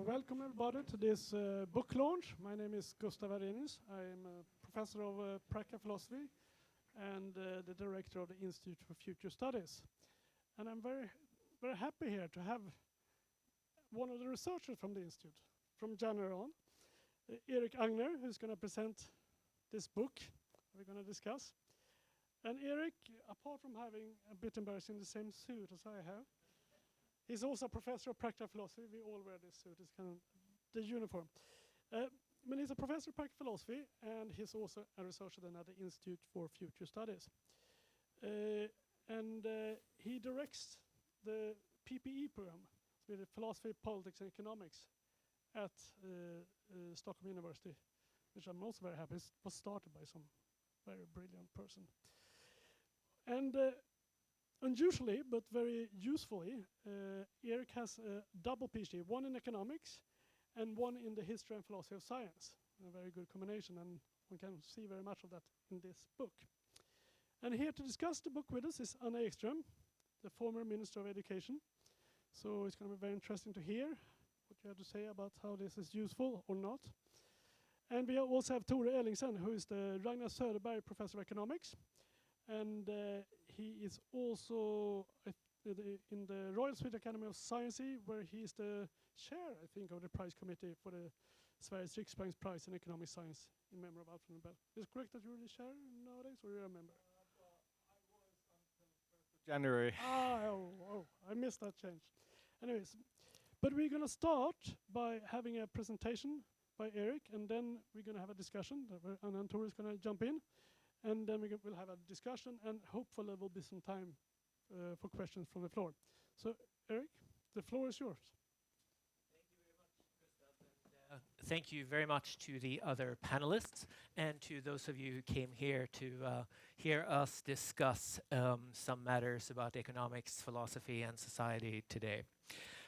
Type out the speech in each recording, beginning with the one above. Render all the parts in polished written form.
Welcome everybody to this book launch. My name is Gustav Arrhenius. I am a professor of practical philosophy and the director of the Institute for Future Studies. And I'm very, very happy here to have one of the researchers from the Institute, from January on, Erik Angner, who's going to present this book we're going to discuss. And Erik, apart from having a bit embarrassing the same suit as I have, he's also a professor of practical philosophy. We all wear this suit, it's kind of the uniform. But he's a professor of practical philosophy, and he's also a researcher at the Institute for Future Studies. He directs the PPE program, with the philosophy, politics, and economics at Stockholm University, which I'm also very happy was started by some very brilliant person. And unusually, but very usefully, Erik has a double PhD, one in economics and one in the history and philosophy of science. A very good combination, and one can see very much of that in this book. And here to discuss the book with us is Anna Ekström, the former Minister of Education. So it's going to be very interesting to hear what you have to say about how this is useful or not. And we also have Tore Ellingsen, who is the Ragnar Söderberg Professor of Economics. And he is also in the Royal Swedish Academy of Science, where he is the chair, I think, of the prize committee for the Sveriges Riksbanks Prize in Economic Science in memory of Alfred Nobel. Is it correct that you're the chair nowadays, or you're a member? January. I missed that change. Anyways, but we're going to start by having a presentation by Erik, and then we're going to have a discussion, and then Tore is going to jump in. And then we'll have a discussion, and hopefully there will be some time for questions from the floor. So, Erik, the floor is yours. Thank you very much to the other panelists and to those of you who came here to hear us discuss some matters about economics, philosophy, and society today.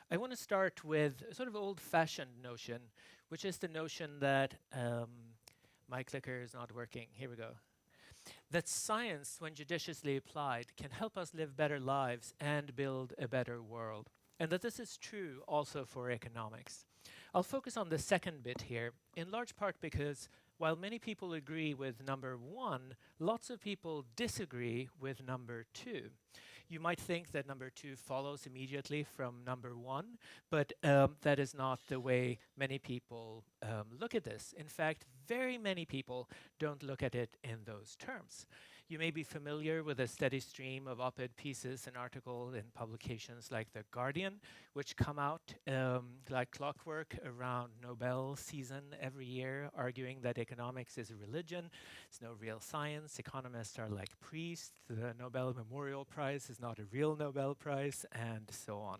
I want to start with a sort of old-fashioned notion, which is the notion that my clicker is not working. Here we go. That science, when judiciously applied, can help us live better lives and build a better world. And that this is true also for economics. I'll focus on the second bit here, in large part because while many people agree with number one, lots of people disagree with number two. You might think that number two follows immediately from number one, but that is not the way many people look at this. In fact, very many people don't look at it in those terms. You may be familiar with a steady stream of op-ed pieces and articles in publications like The Guardian, which come out like clockwork around Nobel season every year, arguing that economics is a religion, it's no real science, economists are like priests, the Nobel Memorial Prize is not a real Nobel Prize, and so on.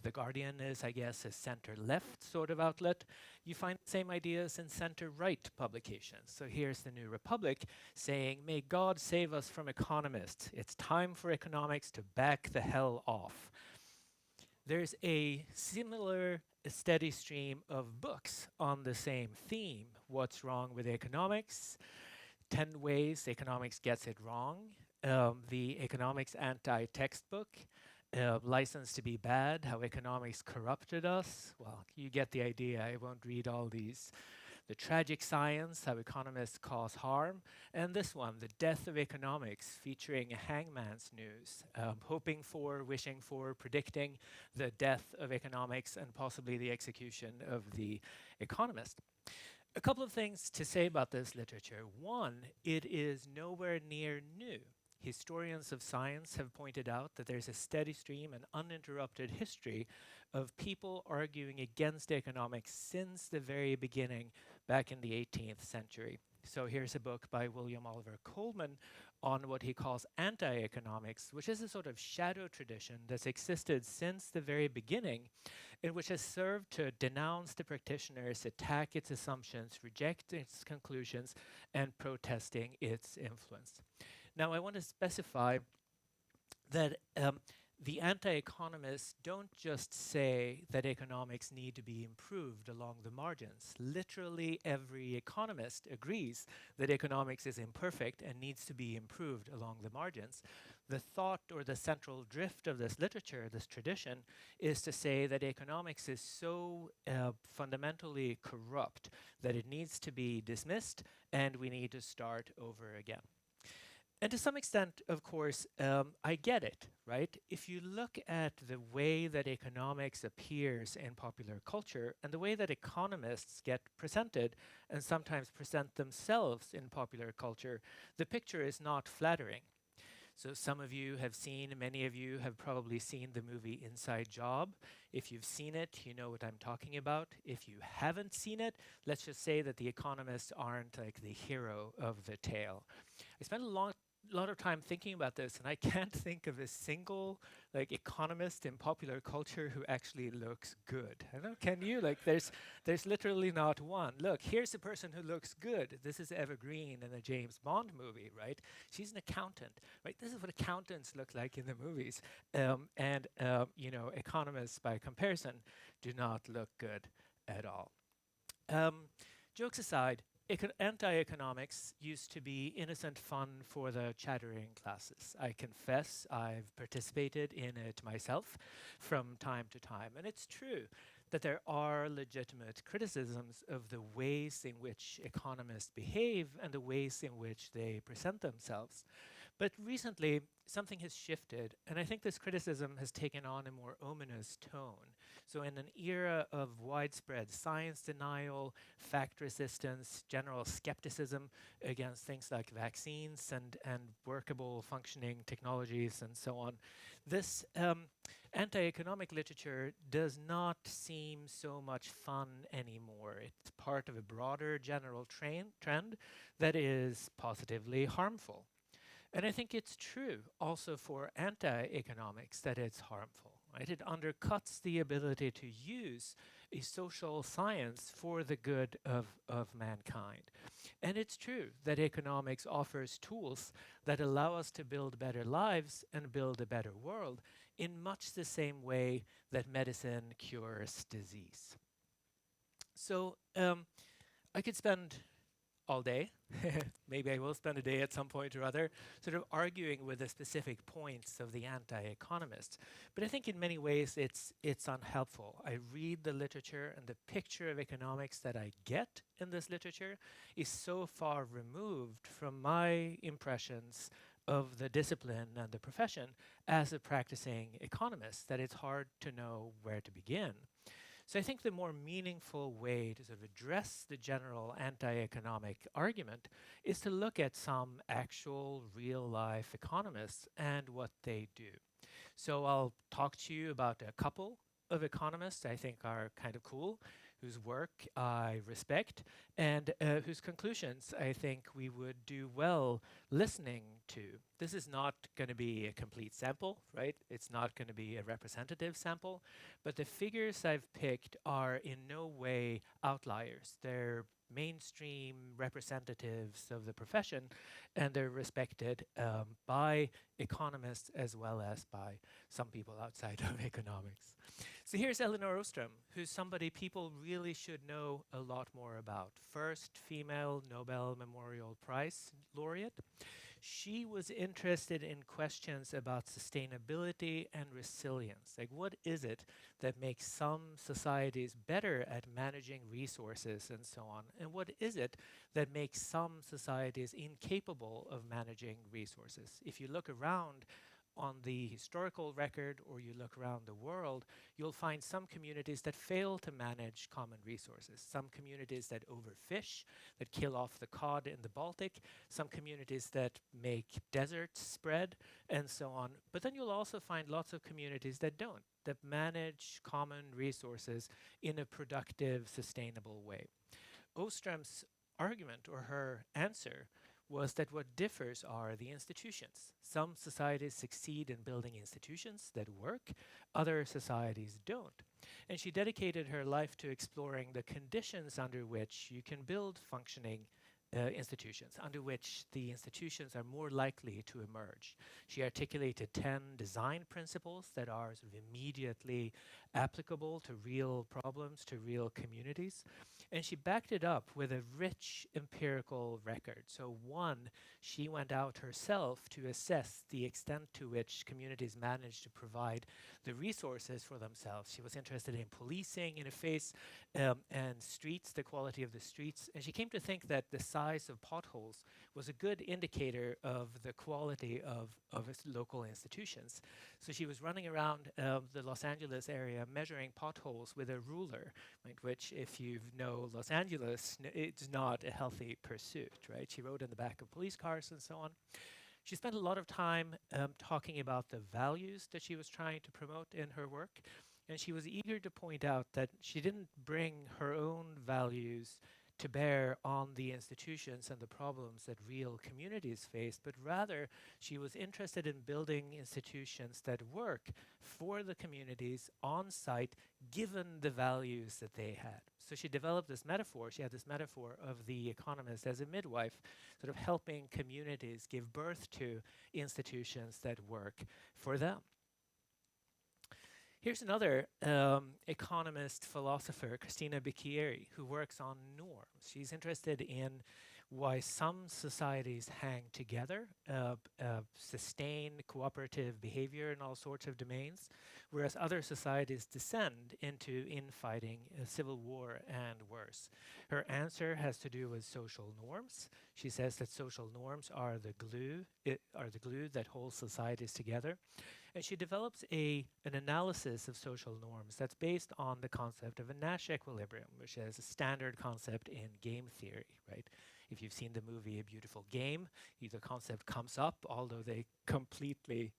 The Guardian is, I guess, a center-left sort of outlet. You find the same ideas in center-right publications. So here's the New Republic saying, may God save us from economists. It's time for economics to back the hell off. There's a similar steady stream of books on the same theme. What's wrong with economics? 10 ways economics gets it wrong. The economics anti-textbook. License to be bad, how economics corrupted us. Well, you get the idea. I won't read all these. The tragic science, how economists cause harm. And this one, the death of economics, featuring a hangman's news, hoping for, wishing for, predicting the death of economics and possibly the execution of the economist. A couple of things to say about this literature. One, it is nowhere near new. Historians of science have pointed out that there's a steady stream and uninterrupted history of people arguing against economics since the very beginning back in the 18th century. So here's a book by William Oliver Coleman on what he calls anti-economics, which is a sort of shadow tradition that's existed since the very beginning, and which has served to denounce the practitioners, attack its assumptions, reject its conclusions, and protesting its influence. Now, I want to specify that the anti-economists don't just say that economics need to be improved along the margins. Literally every economist agrees that economics is imperfect and needs to be improved along the margins. The thought or the central drift of this literature, this tradition, is to say that economics is so fundamentally corrupt that it needs to be dismissed and we need to start over again. And to some extent, of course, I get it, right? If you look at the way that economics appears in popular culture and the way that economists get presented and sometimes present themselves in popular culture, the picture is not flattering. So some of you have seen, many of you have probably seen the movie Inside Job. If you've seen it, you know what I'm talking about. If you haven't seen it, let's just say that the economists aren't like the hero of the tale. I spent a lot of time thinking about this, and I can't think of a single like economist in popular culture who actually looks good. I don't know, can you? Like there's literally not one. Look, here's a person who looks good. This is Eva Green in a James Bond movie, right? She's an accountant, right? This is what accountants look like in the movies. You know, economists by comparison do not look good at all. Jokes aside, anti-economics used to be innocent fun for the chattering classes. I confess I've participated in it myself from time to time. And it's true that there are legitimate criticisms of the ways in which economists behave and the ways in which they present themselves. But recently, something has shifted, and I think this criticism has taken on a more ominous tone. So in an era of widespread science denial, fact resistance, general skepticism against things like vaccines and workable functioning technologies and so on, this anti-economic literature does not seem so much fun anymore. It's part of a broader general trend that is positively harmful. And I think it's true also for anti-economics that it's harmful, right? It undercuts the ability to use a social science for the good of mankind. And it's true that economics offers tools that allow us to build better lives and build a better world in much the same way that medicine cures disease. So I could spend all day, maybe I will spend a day at some point or other, sort of arguing with the specific points of the anti-economists. But I think in many ways it's unhelpful. I read the literature and the picture of economics that I get in this literature is so far removed from my impressions of the discipline and the profession as a practicing economist that it's hard to know where to begin. So I think the more meaningful way to sort of address the general anti-economic argument is to look at some actual real-life economists and what they do. So I'll talk to you about a couple of economists I think are kind of cool, whose work I respect, and whose conclusions I think we would do well listening to. This is not going to be a complete sample, right? It's not going to be a representative sample, but the figures I've picked are in no way outliers. They're mainstream representatives of the profession, and they're respected by economists as well as by some people outside of economics. So here's Elinor Ostrom, who's somebody people really should know a lot more about. First female Nobel Memorial Prize laureate. She was interested in questions about sustainability and resilience. Like, what is it that makes some societies better at managing resources and so on? And what is it that makes some societies incapable of managing resources? If you look around on the historical record or you look around the world, you'll find some communities that fail to manage common resources, some communities that overfish, that kill off the cod in the Baltic, some communities that make deserts spread, and so on. But then you'll also find lots of communities that don't, that manage common resources in a productive, sustainable way. Ostrom's argument, or her answer, was that what differs are the institutions. Some societies succeed in building institutions that work, other societies don't. And she dedicated her life to exploring the conditions under which you can build functioning institutions, under which the institutions are more likely to emerge. She articulated 10 design principles that are sort of immediately applicable to real problems, to real communities. And she backed it up with a rich empirical record. So one, she went out herself to assess the extent to which communities managed to provide the resources for themselves. She was interested in policing, interface, and streets, the quality of the streets. And she came to think that the size of potholes was a good indicator of the quality of its local institutions. So she was running around the Los Angeles area measuring potholes with a ruler, right, which, if you know Los Angeles, it's not a healthy pursuit, right? She rode in the back of police cars and so on. She spent a lot of time talking about the values that she was trying to promote in her work, and she was eager to point out that she didn't bring her own values to bear on the institutions and the problems that real communities faced, but rather she was interested in building institutions that work for the communities on site, given the values that they had. So she developed this metaphor. She had this metaphor of the economist as a midwife, sort of helping communities give birth to institutions that work for them. Here's another economist, philosopher, Christina Bicchieri, who works on norms. She's interested in why some societies hang together, sustain cooperative behavior in all sorts of domains, whereas other societies descend into infighting, civil war, and worse. Her answer has to do with social norms. She says that social norms are the glue that holds societies together. And she develops an analysis of social norms that's based on the concept of a Nash equilibrium, which is a standard concept in game theory, right? If you've seen the movie A Beautiful Game, the concept comes up, although they completely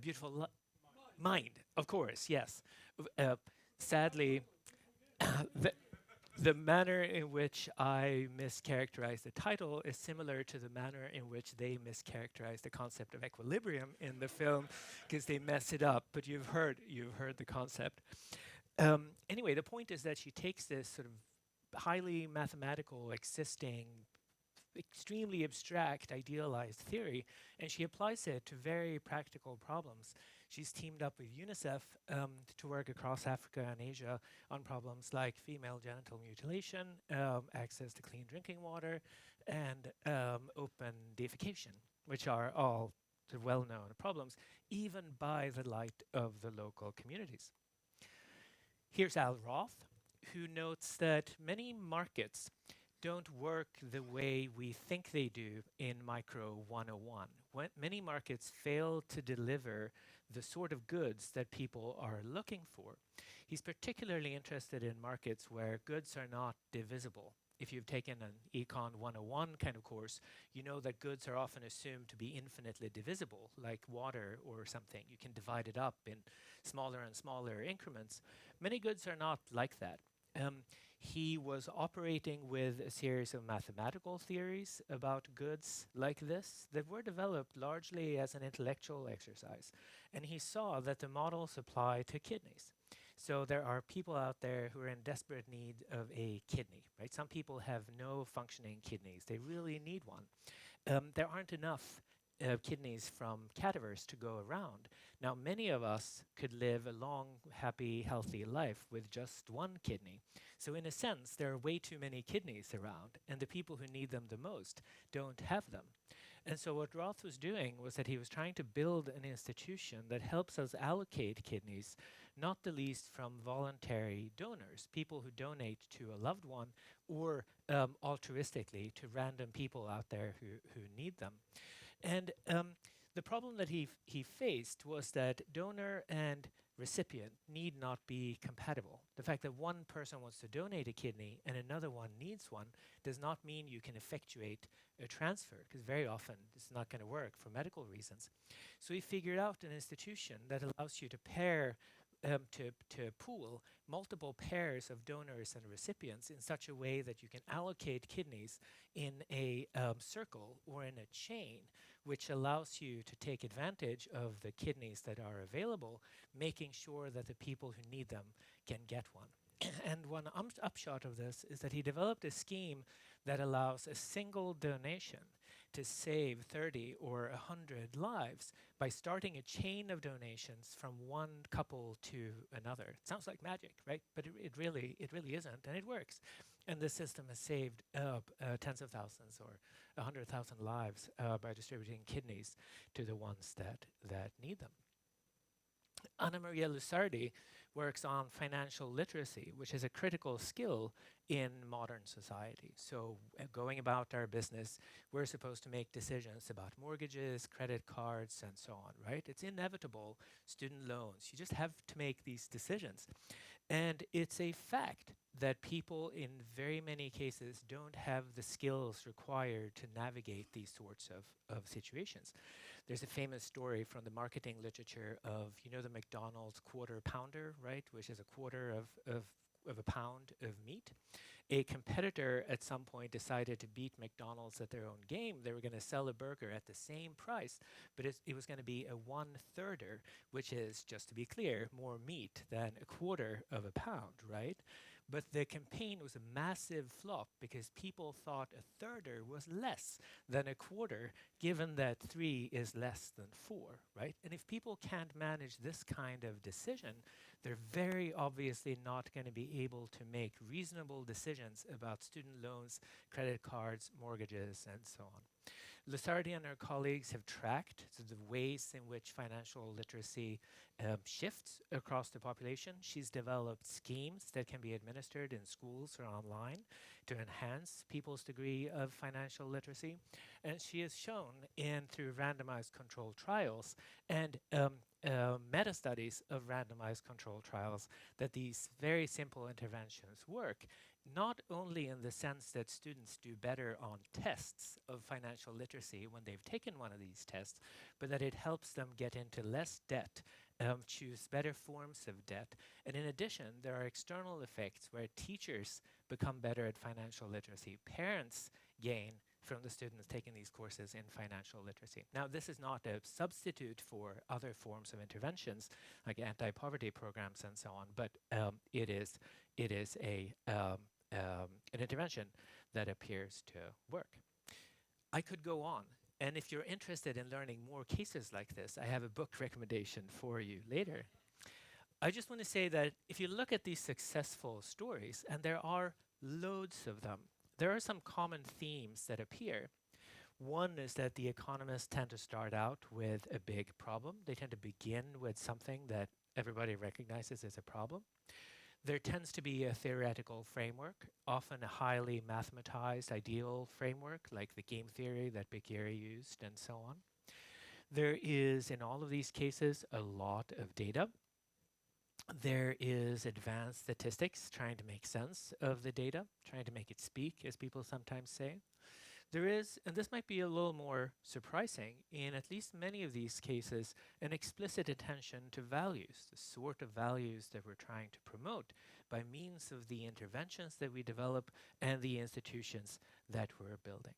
beautiful mind, of course, yes. Sadly, the manner in which I mischaracterize the title is similar to the manner in which they mischaracterize the concept of equilibrium in the film, because they mess it up. But you've heard the concept. Anyway, the point is that she takes this sort of highly mathematical, existing, extremely abstract, idealized theory, and she applies it to very practical problems. She's teamed up with UNICEF to work across Africa and Asia on problems like female genital mutilation, access to clean drinking water, and open defecation, which are all well-known problems, even by the light of the local communities. Here's Al Roth, who notes that many markets don't work the way we think they do in Micro 101. Many markets fail to deliver the sort of goods that people are looking for. He's particularly interested in markets where goods are not divisible. If you've taken an Econ 101 kind of course, you know that goods are often assumed to be infinitely divisible, like water or something. You can divide it up in smaller and smaller increments. Many goods are not like that. He was operating with a series of mathematical theories about goods like this that were developed largely as an intellectual exercise. And he saw that the models apply to kidneys. So there are people out there who are in desperate need of a kidney, right? Some people have no functioning kidneys. They really need one. There aren't enough kidneys from cadavers to go around. Now, many of us could live a long, happy, healthy life with just one kidney. So in a sense, there are way too many kidneys around, and the people who need them the most don't have them. And so what Roth was doing was that he was trying to build an institution that helps us allocate kidneys, not the least from voluntary donors, people who donate to a loved one, or altruistically to random people out there who need them. And the problem that he faced was that donor and recipient need not be compatible. The fact that one person wants to donate a kidney and another one needs one does not mean you can effectuate a transfer, because very often it's not going to work for medical reasons. So he figured out an institution that allows you to pair to pool multiple pairs of donors and recipients in such a way that you can allocate kidneys in a circle or in a chain, which allows you to take advantage of the kidneys that are available, making sure that the people who need them can get one. And one upshot of this is that he developed a scheme that allows a single donation to save 30 or 100 lives by starting a chain of donations from one couple to another. It sounds like magic, right? But it really isn't, and it works. And this system has saved tens of thousands or 100,000 lives by distributing kidneys to the ones that need them. Anna Maria Lusardi works on financial literacy, which is a critical skill in modern society. So going about our business, we're supposed to make decisions about mortgages, credit cards, and so on, right? It's inevitable, student loans. You just have to make these decisions. And it's a fact that people in very many cases don't have the skills required to navigate these sorts of situations. There's a famous story from the marketing literature of, you know, the McDonald's quarter pounder, right, which is a quarter of a pound of meat. A competitor at some point decided to beat McDonald's at their own game. They were going to sell a burger at the same price, but it was going to be a 1/3, which is, just to be clear, more meat than a quarter of a pound, right? But the campaign was a massive flop because people thought a thirder was less than a quarter, given that 3 is less than 4, right? And if people can't manage this kind of decision, they're very obviously not going to be able to make reasonable decisions about student loans, credit cards, mortgages, and so on. Lusardi and her colleagues have tracked the ways in which financial literacy shifts across the population. She's developed schemes that can be administered in schools or online to enhance people's degree of financial literacy. And she has shown through randomized controlled trials and meta-studies of randomized controlled trials that these very simple interventions work, not only in the sense that students do better on tests of financial literacy when they've taken one of these tests, but that it helps them get into less debt, choose better forms of debt. And in addition, there are external effects where teachers become better at financial literacy. Parents gain from the students taking these courses in financial literacy. Now, this is not a substitute for other forms of interventions like anti-poverty programs and so on, but it is an intervention that appears to work. I could go on, and if you're interested in learning more cases like this, I have a book recommendation for you later. I just want to say that if you look at these successful stories, and there are loads of them, there are some common themes that appear. One is that the economists tend to start out with a big problem. They tend to begin with something that everybody recognizes as a problem. There tends to be a theoretical framework, often a highly mathematized ideal framework, like the game theory that Begueri used, and so on. There is, in all of these cases, a lot of data. There is advanced statistics trying to make sense of the data, trying to make it speak, as people sometimes say. There is, and this might be a little more surprising, in at least many of these cases, an explicit attention to values, the sort of values that we're trying to promote by means of the interventions that we develop and the institutions that we're building.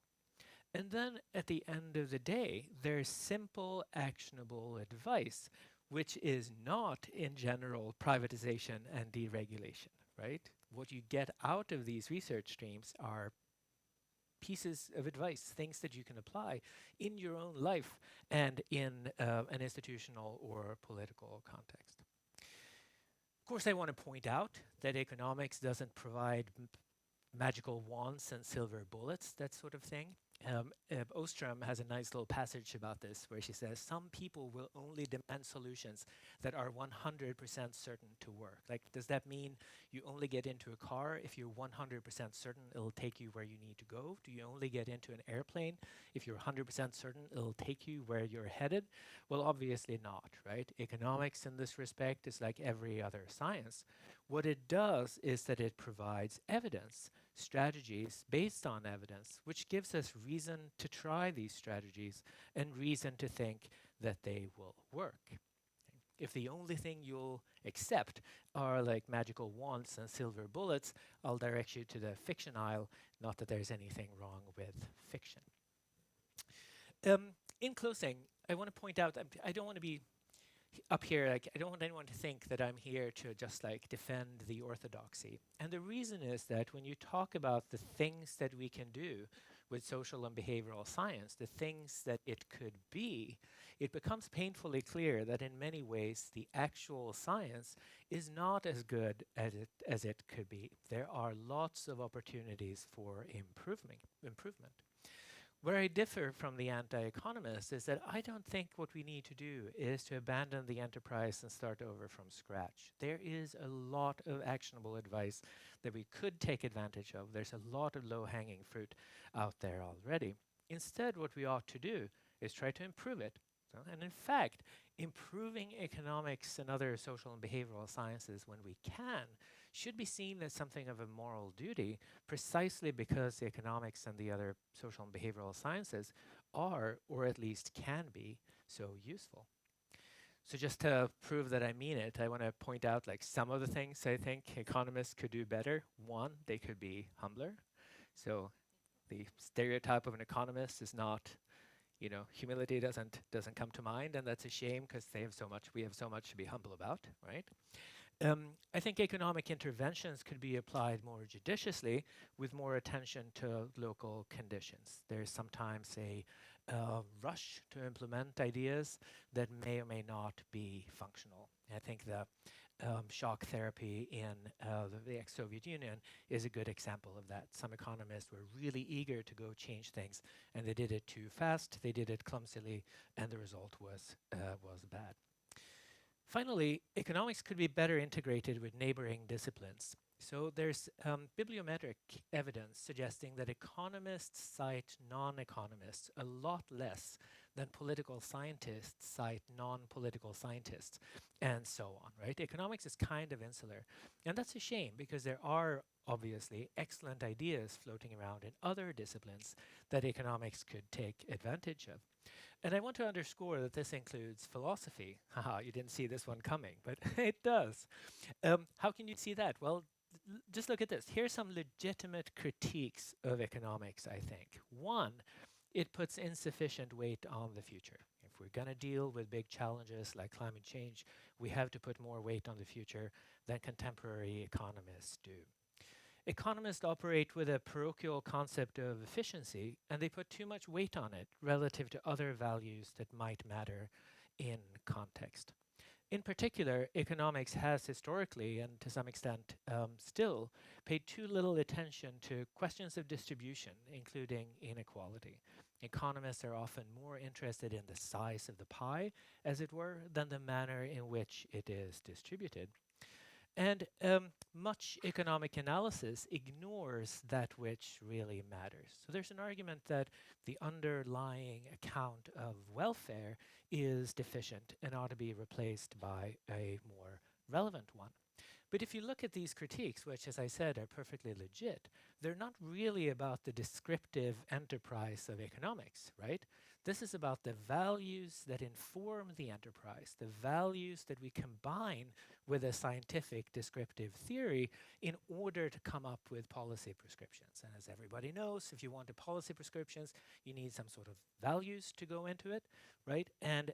And then at the end of the day, there's simple, actionable advice, which is not, in general, privatization and deregulation, right? What you get out of these research streams are pieces of advice, things that you can apply in your own life and in an institutional or political context. Of course, I want to point out that economics doesn't provide magical wands and silver bullets, that sort of thing. Ostrom has a nice little passage about this where she says, some people will only demand solutions that are 100% certain to work. Like, does that mean you only get into a car if you're 100% certain it'll take you where you need to go? Do you only get into an airplane if you're 100% certain it'll take you where you're headed? Well, obviously not, right? Economics in this respect is like every other science. What it does is that it provides evidence, strategies based on evidence, which gives us reason to try these strategies and reason to think that they will work. If the only thing you'll accept are like magical wands and silver bullets, I'll direct you to the fiction aisle, not that there's anything wrong with fiction. In closing, I want to point out, I don't want to be up here, like, I don't want anyone to think that I'm here to just like defend the orthodoxy. And the reason is that when you talk about the things that we can do with social and behavioral science, the things that it could be, it becomes painfully clear that in many ways the actual science is not as good as it could be. There are lots of opportunities for improvement. Where I differ from the anti-economists is that I don't think what we need to do is to abandon the enterprise and start over from scratch. There is a lot of actionable advice that we could take advantage of. There's a lot of low-hanging fruit out there already. Instead, what we ought to do is try to improve it. And in fact, improving economics and other social and behavioral sciences when we can should be seen as something of a moral duty, precisely because the economics and the other social and behavioral sciences are, or at least can be, so useful. So just to prove that I mean it, I want to point out like some of the things I think economists could do better. One, they could be humbler. So the stereotype of an economist is not, you know, humility doesn't come to mind, and that's a shame because we have so much to be humble about, right? I think economic interventions could be applied more judiciously with more attention to local conditions. There's sometimes a rush to implement ideas that may or may not be functional. I think the shock therapy in the ex-Soviet Union is a good example of that. Some economists were really eager to go change things, and they did it too fast, they did it clumsily, and the result was bad. Finally, economics could be better integrated with neighboring disciplines. So there's bibliometric evidence suggesting that economists cite non-economists a lot less than political scientists cite non-political scientists, and so on, right? Economics is kind of insular. And that's a shame, because there are obviously excellent ideas floating around in other disciplines that economics could take advantage of. And I want to underscore that this includes philosophy. Haha, you didn't see this one coming, but it does. How can you see that? Well, just look at this. Here's some legitimate critiques of economics, I think. One, it puts insufficient weight on the future. If we're going to deal with big challenges like climate change, we have to put more weight on the future than contemporary economists do. Economists operate with a parochial concept of efficiency, and they put too much weight on it relative to other values that might matter in context. In particular, economics has historically, and to some extent still, paid too little attention to questions of distribution, including inequality. Economists are often more interested in the size of the pie, as it were, than the manner in which it is distributed. And much economic analysis ignores that which really matters. So there's an argument that the underlying account of welfare is deficient and ought to be replaced by a more relevant one. But if you look at these critiques, which, as I said, are perfectly legit, they're not really about the descriptive enterprise of economics, right? This is about the values that inform the enterprise, the values that we combine with a scientific descriptive theory in order to come up with policy prescriptions. And as everybody knows, if you want a policy prescriptions, you need some sort of values to go into it, right? And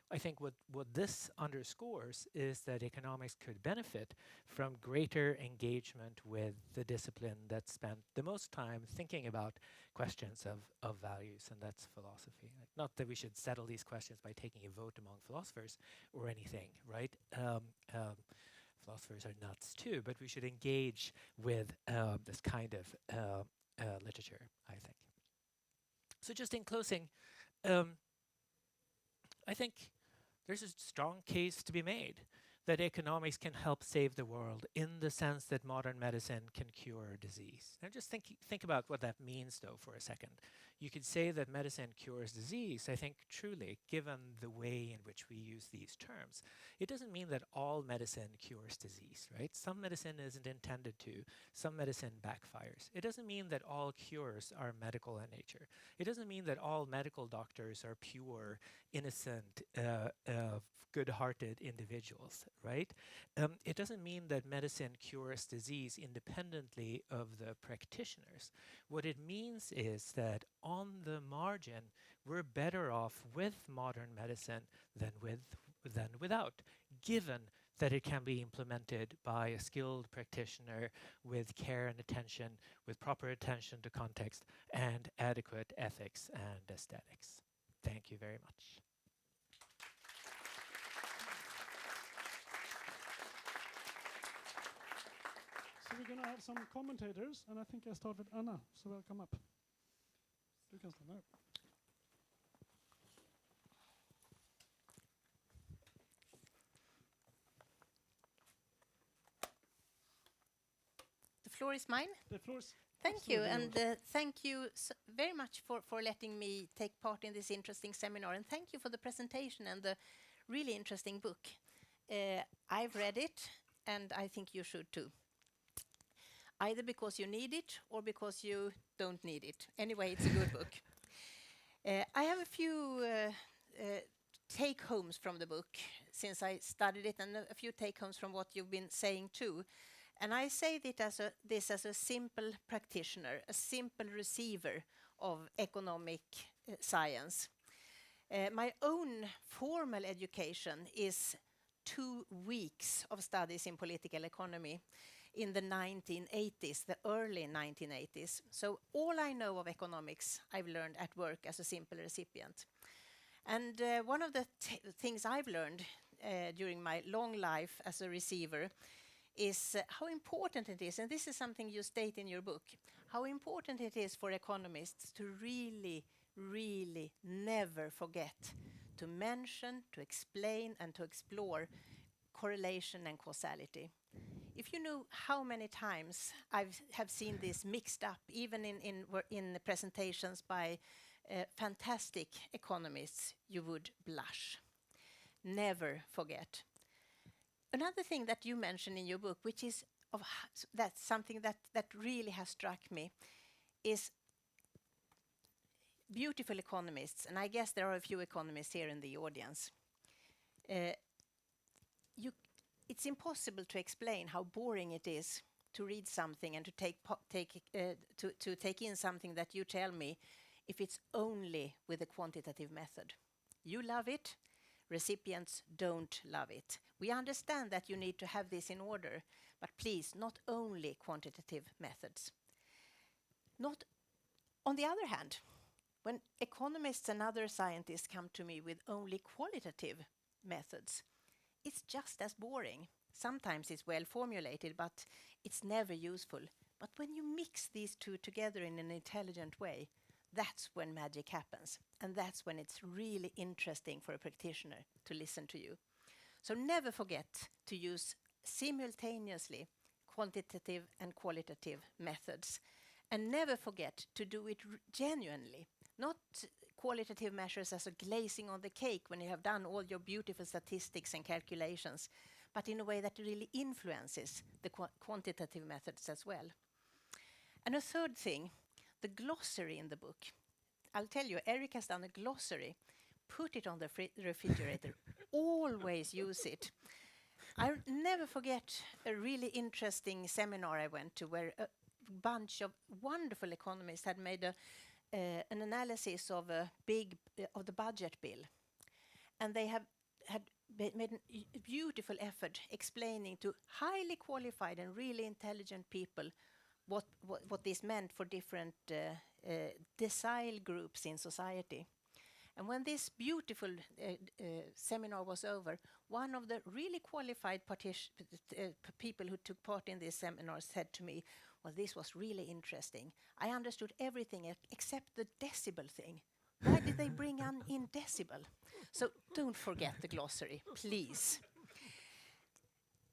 I think what this underscores is that economics could benefit from greater engagement with the discipline that spent the most time thinking about questions of values, and that's philosophy. Not that we should settle these questions by taking a vote among philosophers or anything, right? Philosophers are nuts too, but we should engage with this kind of literature, I think. So just in closing, I think there's a strong case to be made that economics can help save the world in the sense that modern medicine can cure disease. Now just think about what that means, though, for a second. You could say that medicine cures disease, I think, truly, given the way in which we use these terms. It doesn't mean that all medicine cures disease, right? Some medicine isn't intended to. Some medicine backfires. It doesn't mean that all cures are medical in nature. It doesn't mean that all medical doctors are pure, innocent, good-hearted individuals, right? It doesn't mean that medicine cures disease independently of the practitioners. What it means is that on the margin, we're better off with modern medicine than than without, given that it can be implemented by a skilled practitioner with care and attention, with proper attention to context and adequate ethics and aesthetics. Thank you very much. So we're going to have some commentators, and I think I start with Anna, so welcome up. You can stand there. The floor is mine. The floor is Thank you, absolutely and yours. thank you very much for letting me take part in this interesting seminar, and thank you for the presentation and the really interesting book. I've read it, and I think you should too. Either because you need it or because you don't need it. Anyway, it's a good book. I have a few take-homes from the book since I studied it, and a few take-homes from what you've been saying too. And I say this as a simple practitioner, a simple receiver of economic science. My own formal education is 2 weeks of studies in political economy in the 1980s, the early 1980s. So all I know of economics I've learned at work as a simple recipient. And one of the things I've learned during my long life as a receiver is how important it is, and this is something you state in your book, how important it is for economists to really, really never forget to mention, to explain, and to explore correlation and causality. If you knew how many times I have seen this mixed up, even in the presentations by fantastic economists, you would blush. Never forget. Another thing that you mention in your book, which is that's something that really has struck me, is beautiful economists, and I guess there are a few economists here in the audience. It's impossible to explain how boring it is to read something and to take in something that you tell me if it's only with a quantitative method. You love it. Recipients don't love it. We understand that you need to have this in order, but please, not only quantitative methods. On the other hand, when economists and other scientists come to me with only qualitative methods, it's just as boring. Sometimes it's well formulated, but it's never useful. But when you mix these two together in an intelligent way, that's when magic happens. And that's when it's really interesting for a practitioner to listen to you. So never forget to use simultaneously quantitative and qualitative methods. And never forget to do it genuinely. Not qualitative measures as a glazing on the cake when you have done all your beautiful statistics and calculations, but in a way that really influences the quantitative methods as well. And a third thing, the glossary in the book. I'll tell you, Erik has done a glossary. Put it on the refrigerator. Always use it. I'll never forget a really interesting seminar I went to where a bunch of wonderful economists had made an analysis of the budget bill. And they had made a beautiful effort explaining to highly qualified and really intelligent people what this meant for different decile groups in society. And when this beautiful seminar was over, one of the really qualified people who took part in this seminar said to me, well, this was really interesting. I understood everything except the decibel thing. Why did they bring in decibel? So don't forget the glossary, please.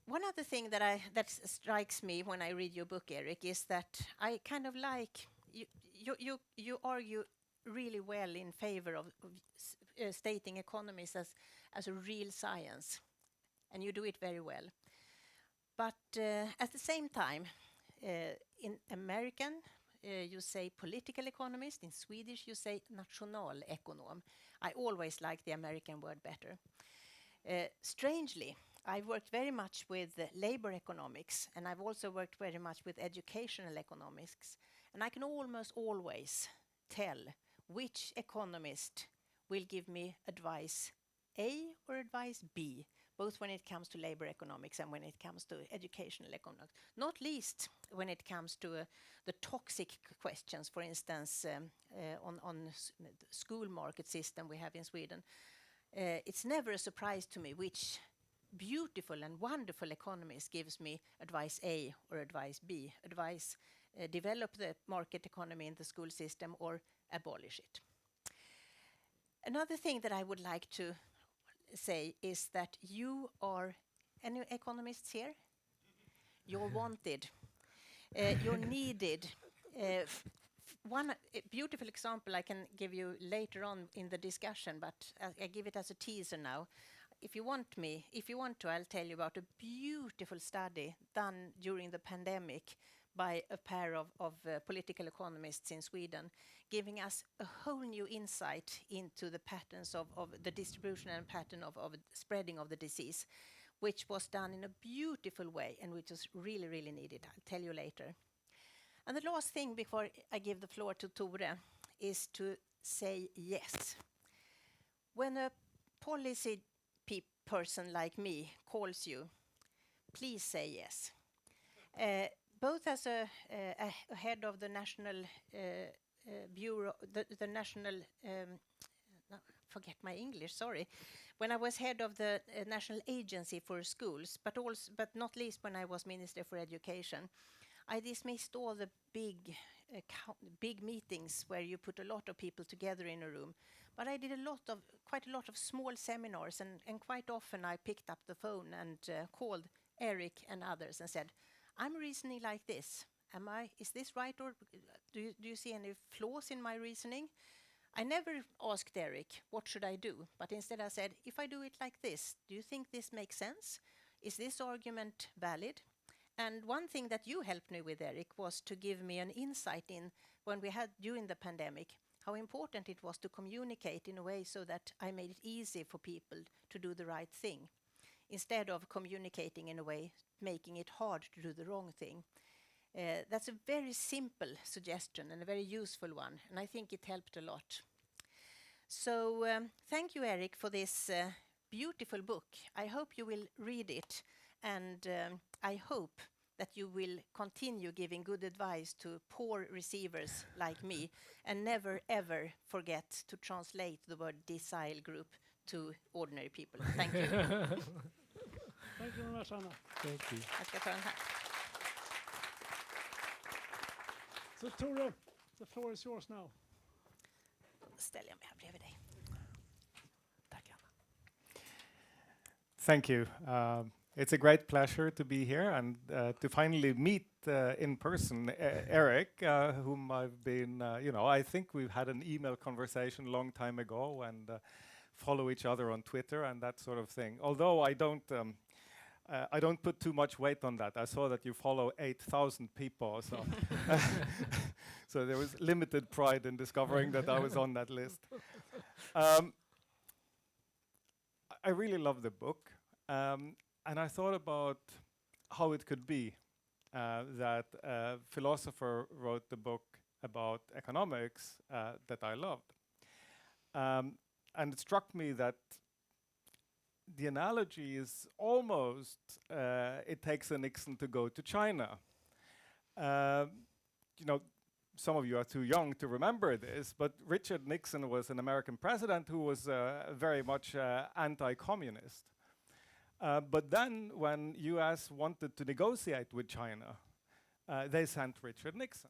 One other thing that strikes me when I read your book, Erik, is that I kind of like, you argue really well in favor of stating economics as a real science, and you do it very well. But at the same time, in American, you say political economist. In Swedish, you say nationalekonom. I always like the American word better. Strangely, I've worked very much with labor economics, and I've also worked very much with educational economics. And I can almost always tell which economist will give me advice A or advice B, both when it comes to labor economics and when it comes to educational economics, not least when it comes to the toxic questions, for instance, on the school market system we have in Sweden. It's never a surprise to me which beautiful and wonderful economist gives me advice A or advice B, advice develop the market economy in the school system or abolish it. Another thing that I would like to say is that you are, any economists here? You're wanted. You're needed. One beautiful example I can give you later on in the discussion, but I give it as a teaser now. If you want to, I'll tell you about a beautiful study done during the pandemic by a pair of political economists in Sweden, giving us a whole new insight into the patterns of the distribution and pattern of spreading of the disease, which was done in a beautiful way and which was really, really needed. I'll tell you later. And the last thing before I give the floor to Tore is to say yes. When a policy person like me calls you, please say yes. Both as a head of the national bureau, the national, forget my English, sorry. When I was head of the National Agency for Schools, but not least when I was Minister for Education, I dismissed all the big meetings where you put a lot of people together in a room. But I did quite a lot of small seminars, and quite often I picked up the phone and called Erik and others and said, I'm reasoning like this. Is this right, or do you see any flaws in my reasoning? I never asked Erik, what should I do? But instead I said, if I do it like this, do you think this makes sense? Is this argument valid? And one thing that you helped me with, Erik, was to give me an insight in when we had during the pandemic, how important it was to communicate in a way so that I made it easy for people to do the right thing, instead of communicating in a way making it hard to do the wrong thing. That's a very simple suggestion and a very useful one, and I think it helped a lot. So thank you, Erik, for this beautiful book. I hope you will read it, and I hope that you will continue giving good advice to poor receivers like me, and never ever forget to translate the word decile group to ordinary people. Thank you. Thank you very much, Anna. Thank you. Jag ska ta den här. So Tore, the floor is yours now. Ställer jag mig här bredvid dig. Tack, Anna. Thank you. It's a great pleasure to be here and to finally meet in person Erik, whom I've been, I think we've had an email conversation a long time ago and follow each other on Twitter and that sort of thing. Although I don't put too much weight on that. I saw that you follow 8,000 people, so so there was limited pride in discovering that I was on that list. I really love the book. And I thought about how it could be that a philosopher wrote the book about economics that I loved. And it struck me that the analogy is almost, it takes a Nixon to go to China. Some of you are too young to remember this, but Richard Nixon was an American president who was very much anti-communist. But then when US wanted to negotiate with China, they sent Richard Nixon.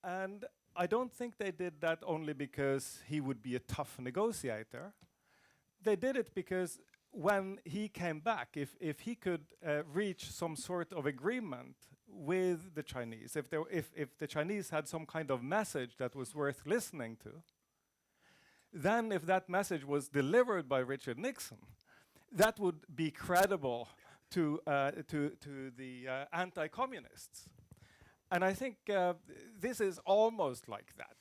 And I don't think they did that only because he would be a tough negotiator. They did it because when he came back, if he could reach some sort of agreement with the Chinese, if the Chinese had some kind of message that was worth listening to, then if that message was delivered by Richard Nixon, that would be credible to the anti-communists. And I think this is almost like that.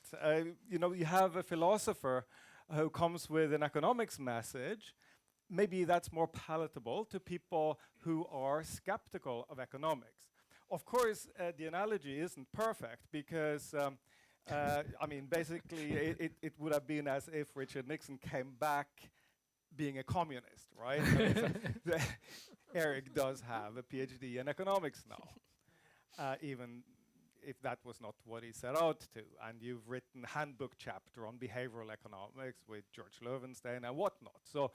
You have a philosopher who comes with an economics message. Maybe that's more palatable to people who are skeptical of economics. Of course, the analogy isn't perfect because, basically it would have been as if Richard Nixon came back being a communist, right? Erik does have a PhD in economics now, even if that was not what he set out to. And you've written handbook chapter on behavioral economics with George Loewenstein and whatnot. So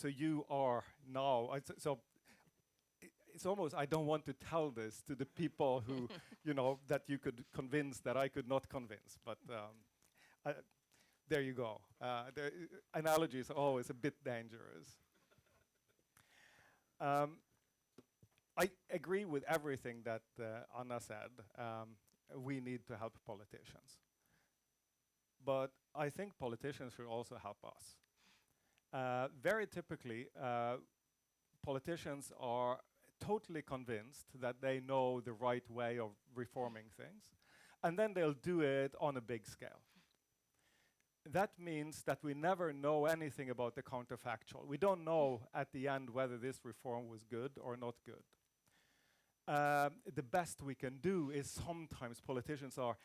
you are now, it's almost, I don't want to tell this to the people who, that you could convince that I could not convince, but there you go. The analogies are always a bit dangerous. I agree with everything that Anna said. We need to help politicians. But I think politicians should also help us. Very typically, politicians are totally convinced that they know the right way of reforming things, and then they'll do it on a big scale. That means that we never know anything about the counterfactual. We don't know at the end whether this reform was good or not good. The best we can do is sometimes politicians are,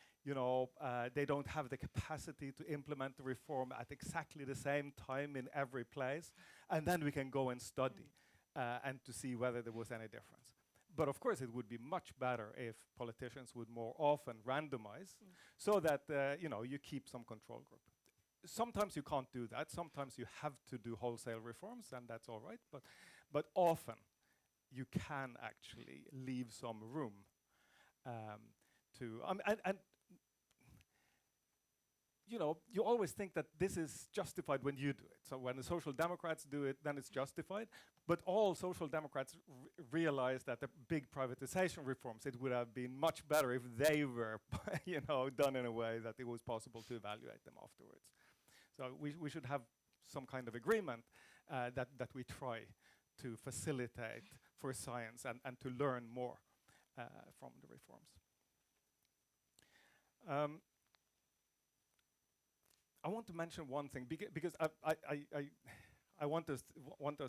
they don't have the capacity to implement the reform at exactly the same time in every place, and then we can go and study and to see whether there was any difference. But of course, it would be much better if politicians would more often randomize so that, you keep some control group. Sometimes you can't do that. Sometimes you have to do wholesale reforms, and that's all right. But often, you can actually leave some room to, you always think that this is justified when you do it. So when the Social Democrats do it, then it's justified. But all Social Democrats realize that the big privatization reforms, it would have been much better if they were, done in a way that it was possible to evaluate them afterwards. So we should have some kind of agreement that we try to facilitate for science and to learn more from the reforms. I want to mention one thing because I want us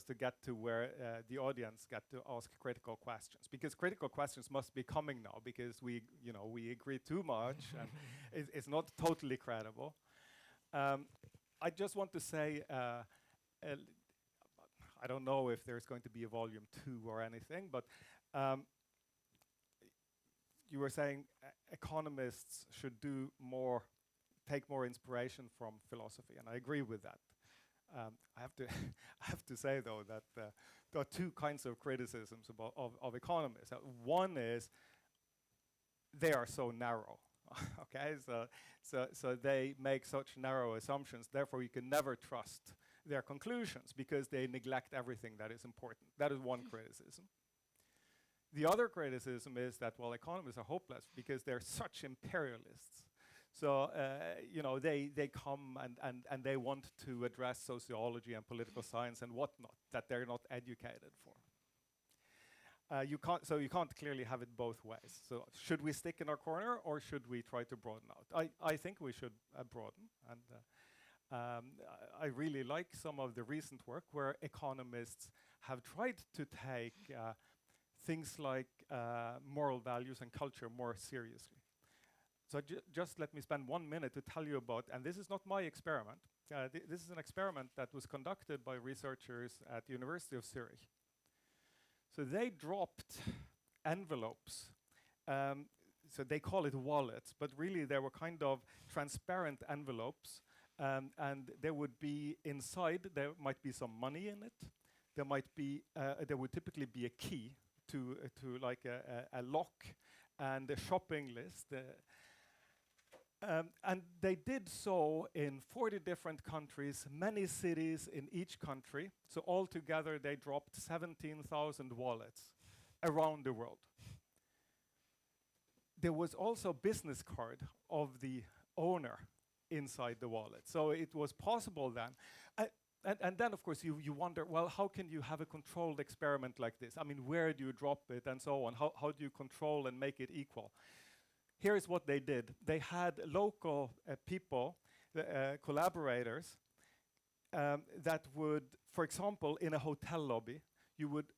to get to where the audience get to ask critical questions, because critical questions must be coming now, because we agree too much and it's not totally credible. I just want to say, I don't know if there's going to be a volume 2 or anything, but you were saying economists should take more inspiration from philosophy, and I agree with that. I have to say though that there are two kinds of criticisms of economists. One is they are so narrow. Okay, so they make such narrow assumptions. Therefore, you can never trust their conclusions because they neglect everything that is important. That is one criticism. The other criticism is that, well, economists are hopeless because they're such imperialists. So, they come and they want to address sociology and political science and whatnot that they're not educated for. You can't clearly have it both ways. So should we stick in our corner or should we try to broaden out? I think we should broaden, and I really like some of the recent work where economists have tried to take things like moral values and culture more seriously. So just let me spend 1 minute to tell you about, and this is not my experiment. This is an experiment that was conducted by researchers at the University of Zurich. So they dropped envelopes. So they call it wallets, but really they were kind of transparent envelopes. And there would be inside, there might be some money in it. There would typically be a key to like a lock and a shopping list. And they did so in 40 different countries, many cities in each country. So altogether, they dropped 17,000 wallets around the world. There was also a business card of the owner inside the wallet. So it was possible then. And then, of course, you wonder, well, how can you have a controlled experiment like this? I mean, where do you drop it and so on? How do you control and make it equal? Here's what they did. They had local people, collaborators, that would, for example, in a hotel lobby, you would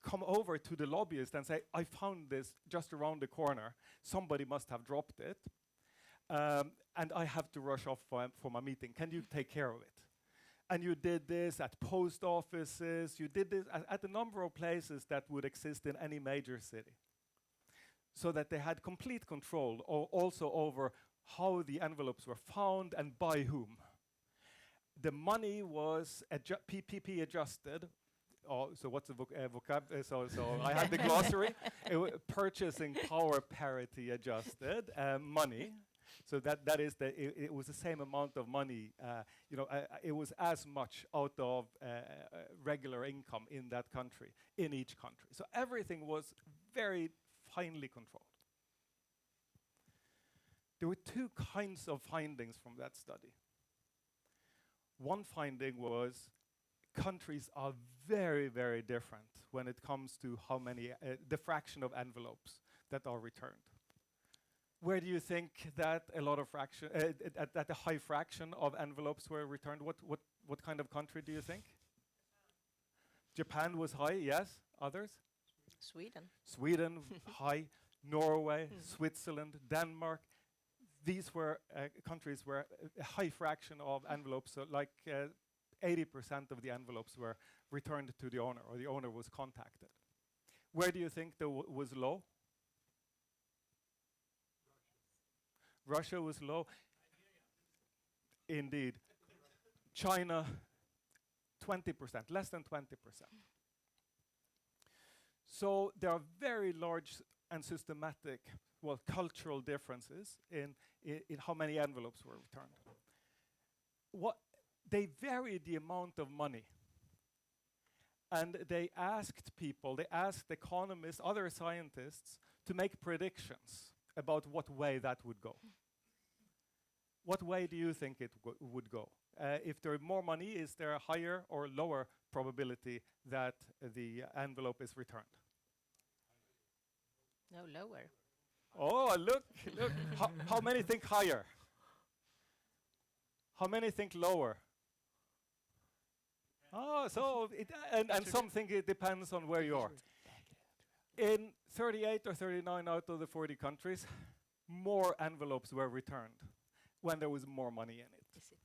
come over to the lobbyist and say, I found this just around the corner. Somebody must have dropped it. And I have to rush off for my meeting. Can you take care of it? And you did this at post offices, you did this at a number of places that would exist in any major city. So that they had complete control also over how the envelopes were found and by whom. The money was PPP adjusted. Oh, so what's the vocab? So I had the glossary. Purchasing power parity adjusted money. So that is it was the same amount of money. It was as much out of regular income in that country, in each country. So everything was very finely controlled. There were two kinds of findings from that study. One finding was countries are very, very different when it comes to how many, the fraction of envelopes that are returned. Where do you think that a lot of fraction, that a high fraction of envelopes were returned? What kind of country do you think? Japan was high, yes. Others? Sweden, high. Norway, Switzerland, Denmark. These were countries where a high fraction of envelopes, so like 80% of the envelopes were returned to the owner, or the owner was contacted. Where do you think that was low? Russia was low. Indeed. China, 20%, less than 20%. So there are very large and systematic, cultural differences in how many envelopes were returned. They varied the amount of money. And they asked people, they asked economists, other scientists, to make predictions about what way that would go. What way do you think it would go? If there is more money, is there a higher or lower probability that the envelope is returned? No, lower. Oh, look. How many think higher? How many think lower? Oh, so and some think it depends on where you are. In 38 or 39 out of the 40 countries, more envelopes were returned when there was more money in it. Is it?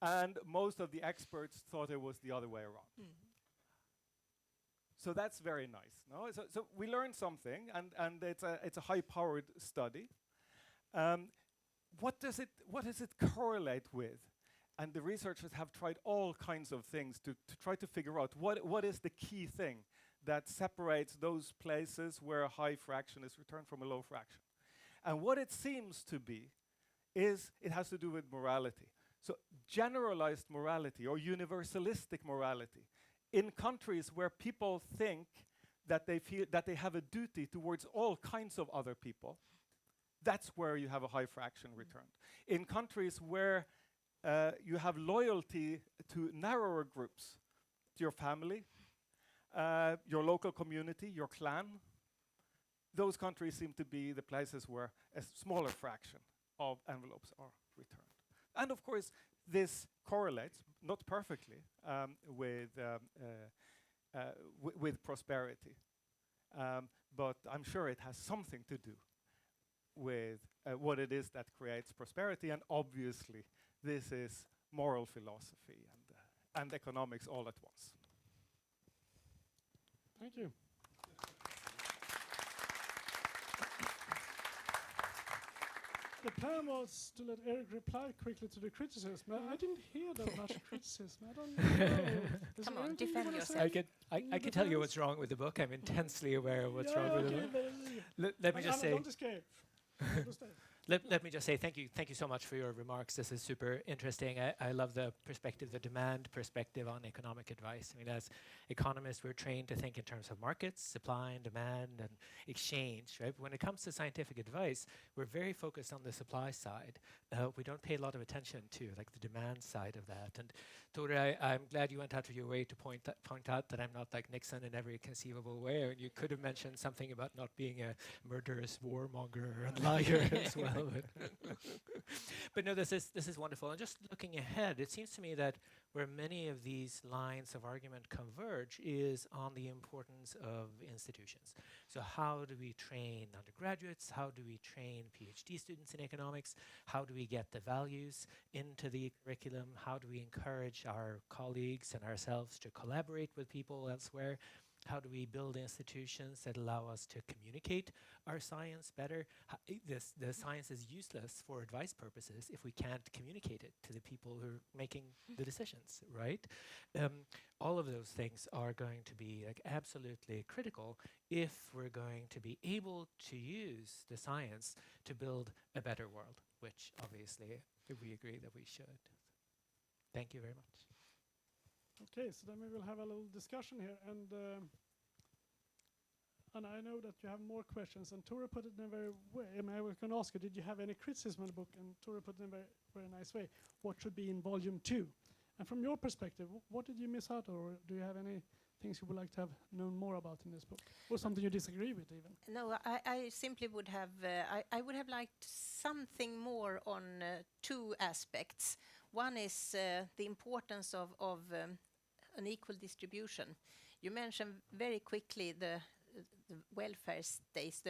And most of the experts thought it was the other way around. So that's very nice. No? So we learned something, and it's a high-powered study. What does it correlate with? And the researchers have tried all kinds of things to try to figure out what is the key thing that separates those places where a high fraction is returned from a low fraction. And what it seems to be is it has to do with morality. So generalized morality or universalistic morality in countries where people think that they feel that they have a duty towards all kinds of other people, that's where you have a high fraction returned. In countries where you have loyalty to narrower groups, to your family, your local community, your clan, those countries seem to be the places where a smaller fraction of envelopes are returned. And of course, this correlates, not perfectly, with prosperity. But I'm sure it has something to do with what it is that creates prosperity. And obviously, this is moral philosophy and economics all at once. Thank you. The plan was to let Erik reply quickly to the criticism. I didn't hear that much criticism. I don't know. Come on, defend yourself. I can tell you what's wrong with the book. I'm intensely aware of what's wrong with the book. Let me just say. Don't escape. Let me just say thank you so much for your remarks. This is super interesting. I love the perspective, the demand perspective on economic advice. I mean, as economists, we're trained to think in terms of markets, supply and demand, and exchange, right? But when it comes to scientific advice, we're very focused on the supply side. We don't pay a lot of attention to like the demand side of that. And Tore, I'm glad you went out of your way to point out that I'm not like Nixon in every conceivable way. And you could have mentioned something about not being a murderous warmonger and liar as well. But no, this is wonderful. And just looking ahead, it seems to me that where many of these lines of argument converge is on the importance of institutions. So how do we train undergraduates? How do we train PhD students in economics? How do we get the values into the curriculum? How do we encourage our colleagues and ourselves to collaborate with people elsewhere? How do we build institutions that allow us to communicate our science better? The science is useless for advice purposes if we can't communicate it to the people who are making the decisions, right? All of those things are going to be like absolutely critical if we're going to be able to use the science to build a better world, which obviously we agree that we should. Thank you very much. Okay, so then we will have a little discussion here, and I know that you have more questions. And Tore put it in a very way. I mean, I was going to ask you, did you have any criticism of the book? And Tore put it in a very, very nice way. What should be in volume 2? And from your perspective, what did you miss out, or do you have any things you would like to have known more about in this book, or something you disagree with even? No, I simply would have, I would have liked something more on two aspects. One is the importance of an equal distribution. You mentioned very quickly the welfare states.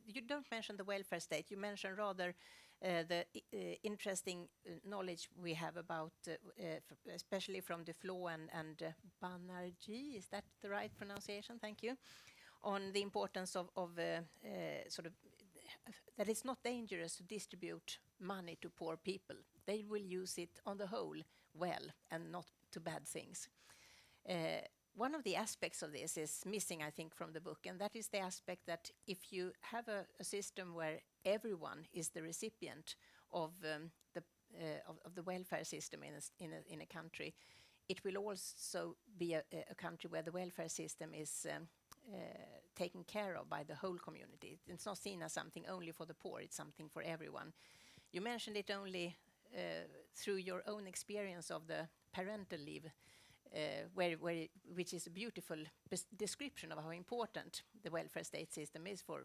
You don't mention the welfare state. You mention rather the interesting knowledge we have about, especially from Duflo and Banerjee. Is that the right pronunciation? Thank you. On the importance of sort of that it's not dangerous to distribute money to poor people. They will use it on the whole well and not to bad things. One of the aspects of this is missing, I think, from the book, and that is the aspect that if you have a system where everyone is the recipient of the welfare system in a country, it will also be a country where the welfare system is taken care of by the whole community. It's not seen as something only for the poor, it's something for everyone. You mentioned it only through your own experience of the parental leave, which is a beautiful description of how important the welfare state system is for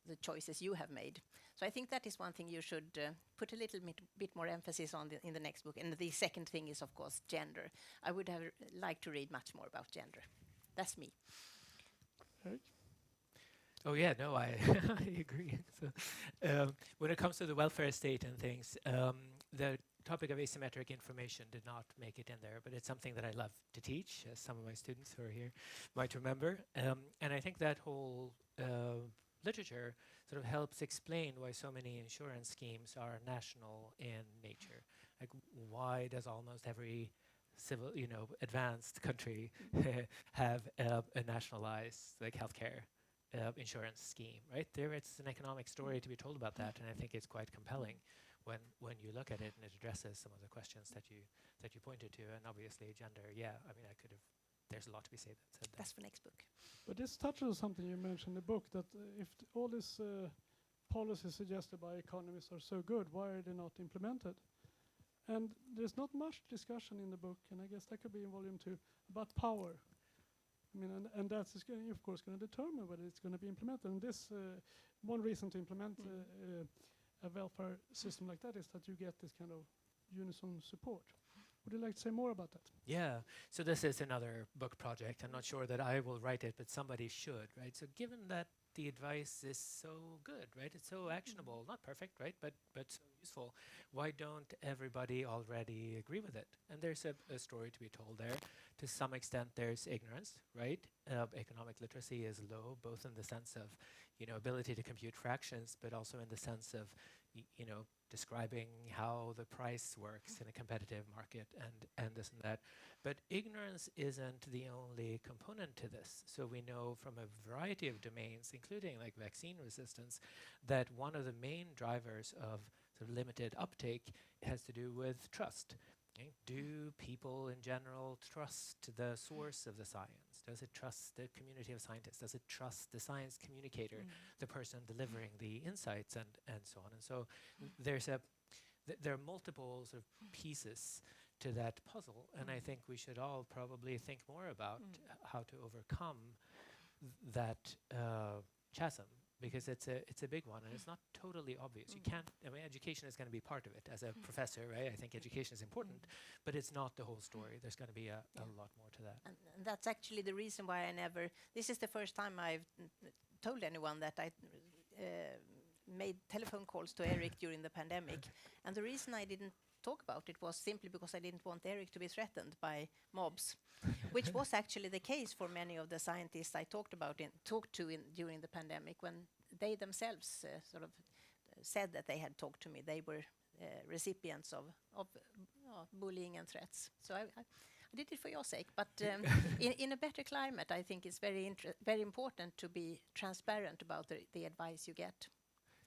the choices you have made. So I think that is one thing you should put a little bit more emphasis on in the next book. And the second thing is, of course, gender. I would have liked to read much more about gender. That's me. Erik? Oh yeah, no, I I agree. So, when it comes to the welfare state and things, the topic of asymmetric information did not make it in there, but it's something that I love to teach, as some of my students who are here might remember. And I think that whole literature sort of helps explain why so many insurance schemes are national in nature. Like, why does almost every civil, advanced country have a nationalized healthcare insurance scheme, right? There, it's an economic story to be told about that, and I think it's quite compelling when you look at it, and it addresses some of the questions that you pointed to, and obviously gender. Yeah, I mean, there's a lot to be said there. That's for next book. But this touches on something you mentioned in the book, that if all these policies suggested by economists are so good, why are they not implemented? And there's not much discussion in the book, and I guess that could be in volume 2, about power. I mean, and that's of course going to determine whether it's going to be implemented. And this one reason to implement a welfare system like that is that you get this kind of unison support. Would you like to say more about that? Yeah, so this is another book project. I'm not sure that I will write it, but somebody should, right? So given that the advice is so good, right? It's so actionable, not perfect, right? But so useful. Why don't everybody already agree with it? And there's a story to be told there. To some extent, there's ignorance, right? Economic literacy is low, both in the sense of, ability to compute fractions, but also in the sense of, describing how the price works in a competitive market and this and that. But ignorance isn't the only component to this. So we know from a variety of domains, including like vaccine resistance, that one of the main drivers of sort of limited uptake has to do with trust. Okay? Do people in general trust the source of the science? Does it trust the community of scientists? Does it trust the science communicator, the person delivering the insights, and so on? And so there are multiple sort of pieces to that puzzle, and I think we should all probably think more about how to overcome that chasm because it's a big one and it's not totally obvious. You can't. I mean, education is going to be part of it. As a professor, right? I think education is important, but it's not the whole story. There's going to be a lot more to that. And that's actually the reason why I never. This is the first time I've told anyone that I made telephone calls to Erik during the pandemic, and the reason I didn't talk about it was simply because I didn't want Erik to be threatened by mobs, which was actually the case for many of the scientists I talked to during the pandemic, when they themselves sort of said that they had talked to me. They were recipients of bullying and threats. So I did it for your sake, but in a better climate, I think it's very important to be transparent about the advice you get.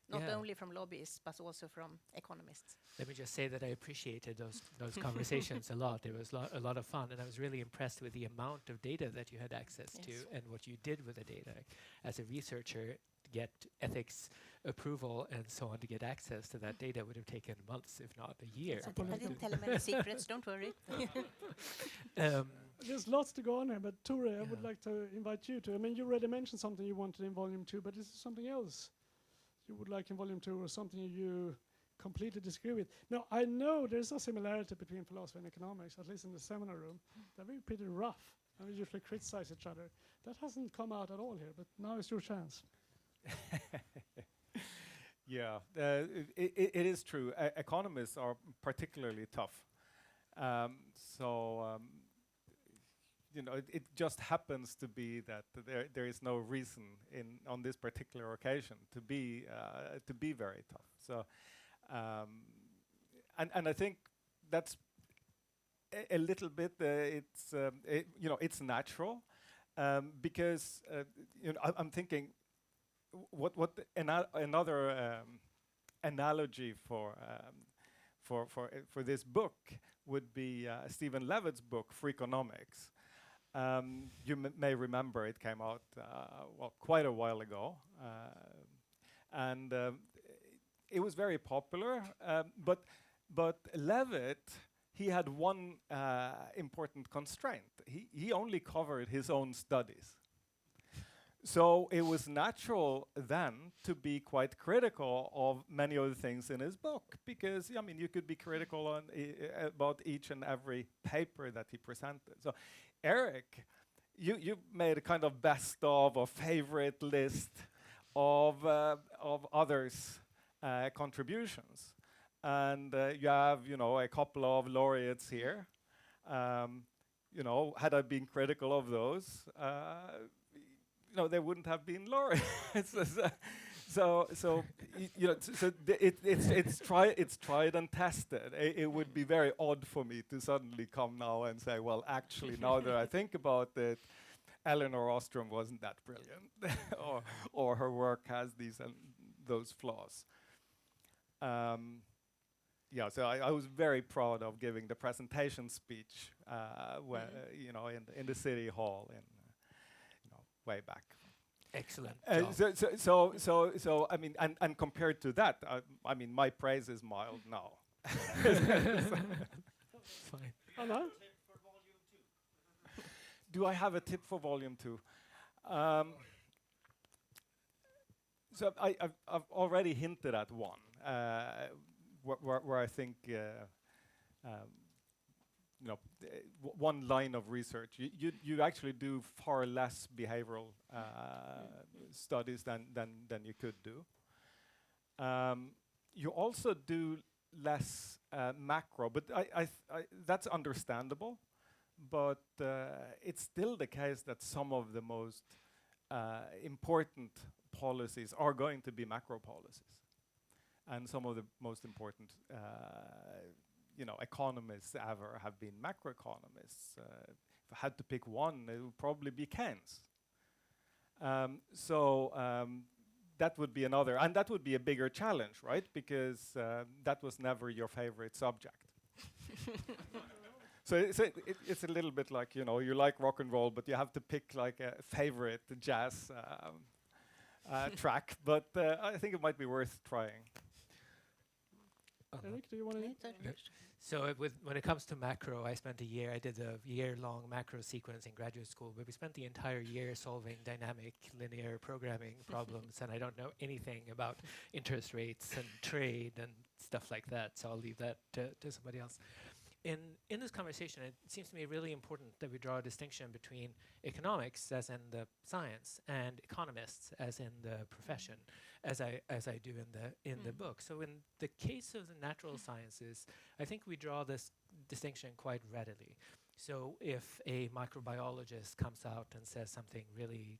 Not only from lobbyists, but also from economists. Let me just say that I appreciated those conversations a lot. It was a lot of fun, and I was really impressed with the amount of data that you had access to and what you did with the data. As a researcher, to get ethics approval and so on, to get access to that data would have taken months, if not a year. I didn't tell him any secrets, don't worry. There's lots to go on here, but Tore, I would like to invite you to. I mean, you already mentioned something you wanted in volume 2, but is there something else you would like in volume 2, or something you completely disagree with? Now, I know there's a similarity between philosophy and economics, at least in the seminar room. They're very pretty rough, and we usually criticize each other. That hasn't come out at all here, but now is your chance. Yeah, it is true. Economists are particularly tough. You know, it just happens to be that there is no reason on this particular occasion to be very tough. So, and I think that's a little bit you know, it's natural, because you know, I'm thinking what another analogy for this book would be Stephen Levitt's book Freakonomics. You may remember it came out quite a while ago, and it was very popular. But Levitt, he had one important constraint. He only covered his own studies. So it was natural then to be quite critical of many of the things in his book, because I mean, you could be critical on about each and every paper that he presented. So, Erik, you made a kind of best of or favorite list of others' contributions, and you have, you know, a couple of laureates here. You know, had I been critical of those, you know, there wouldn't have been laureates. So you know, it's tried and tested. It would be very odd for me to suddenly come now and say, well, actually, now that I think about it, Elinor Ostrom wasn't that brilliant, or her work has these and those flaws. Yeah, so I was very proud of giving the presentation speech, you know, in the city hall you know, way back. Excellent. So I mean, and compared to that, I mean, my praise is mild now. Fine. Hello? Do I have a tip for volume 2? So I've already hinted at one, where I think you know, one line of research. You actually do far less behavioral studies than you could do. You also do less macro, but that's understandable. But it's still the case that some of the most important policies are going to be macro policies, and some of the most important you know, economists ever have been macroeconomists. If I had to pick one, it would probably be Keynes. That would be another, and that would be a bigger challenge, right? Because that was never your favorite subject. So it's a little bit like, you know, you like rock and roll, but you have to pick like a favorite jazz track. But I think it might be worth trying. Erik, do you want to? So when it comes to macro, I did a year-long macro sequence in graduate school, but we spent the entire year solving dynamic linear programming problems, and I don't know anything about interest rates and trade and stuff like that, so I'll leave that to somebody else. In this conversation, it seems to me really important that we draw a distinction between economics, as in the science, and economists, as in the profession, as I do in the book. So in the case of the natural sciences, I think we draw this distinction quite readily. So if a microbiologist comes out and says something really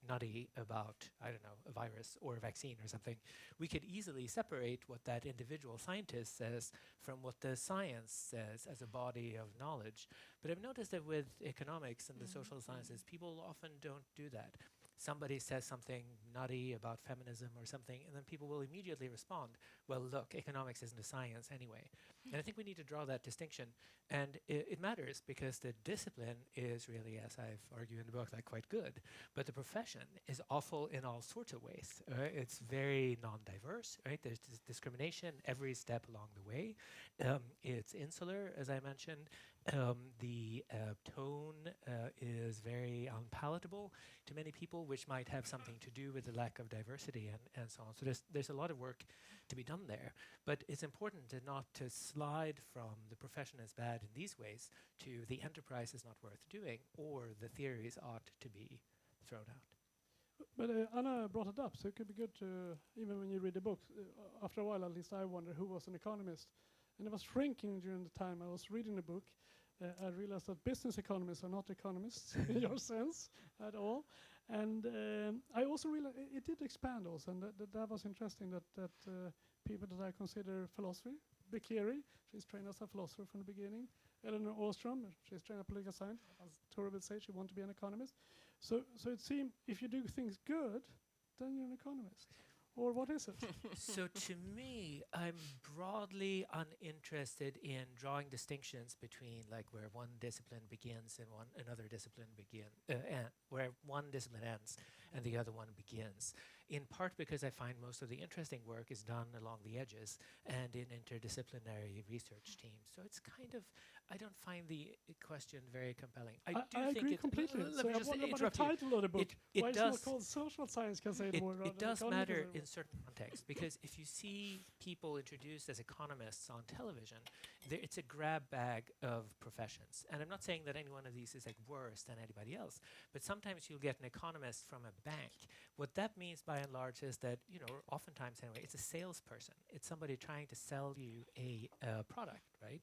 nutty about, I don't know, a virus or a vaccine or something, we could easily separate what that individual scientist says from what the science says as a body of knowledge. But I've noticed that with economics and the social sciences, people often don't do that. Somebody says something nutty about feminism or something, and then people will immediately respond, well, look, economics isn't a science anyway. And I think we need to draw that distinction. And it matters because the discipline is really, as I've argued in the book, like quite good. But the profession is awful in all sorts of ways. It's very non-diverse, right? There's discrimination every step along the way. It's insular, as I mentioned. The tone is very unpalatable to many people, which might have something to do with the lack of diversity and so on. So there's a lot of work to be done there. But it's important not to slide from the profession is bad in these ways to the enterprise is not worth doing, or the theories ought to be thrown out. But Anna brought it up, so it could be good to, even when you read the book, after a while at least I wonder who was an economist. And I was shrinking during the time I was reading the book. I realized that business economists are not economists in your sense at all. And I also realized it did expand also, and that was interesting that people that I consider philosophy, Beccari, she's trained as a philosopher from the beginning. Eleanor Ostrom, she's trained as political science. As Tora would say, she wanted to be an economist. So it seems if you do things good, then you're an economist. Or what is it? So to me, I'm broadly uninterested in drawing distinctions between like where one discipline begins and another discipline where one discipline ends and the other one begins. In part because I find most of the interesting work is done along the edges and in interdisciplinary research teams. So it's kind of, I don't find the question very compelling. I agree completely. Let me just what about interrupt the you. title of the book? It Why is it does not called social science? Can say it more. It does matter in certain contexts because if you see people introduced as economists on television, it's a grab bag of professions. And I'm not saying that any one of these is like worse than anybody else, but sometimes you'll get an economist from a bank. What that means by and large is that, oftentimes anyway, it's a salesperson. It's somebody trying to sell you a product, right?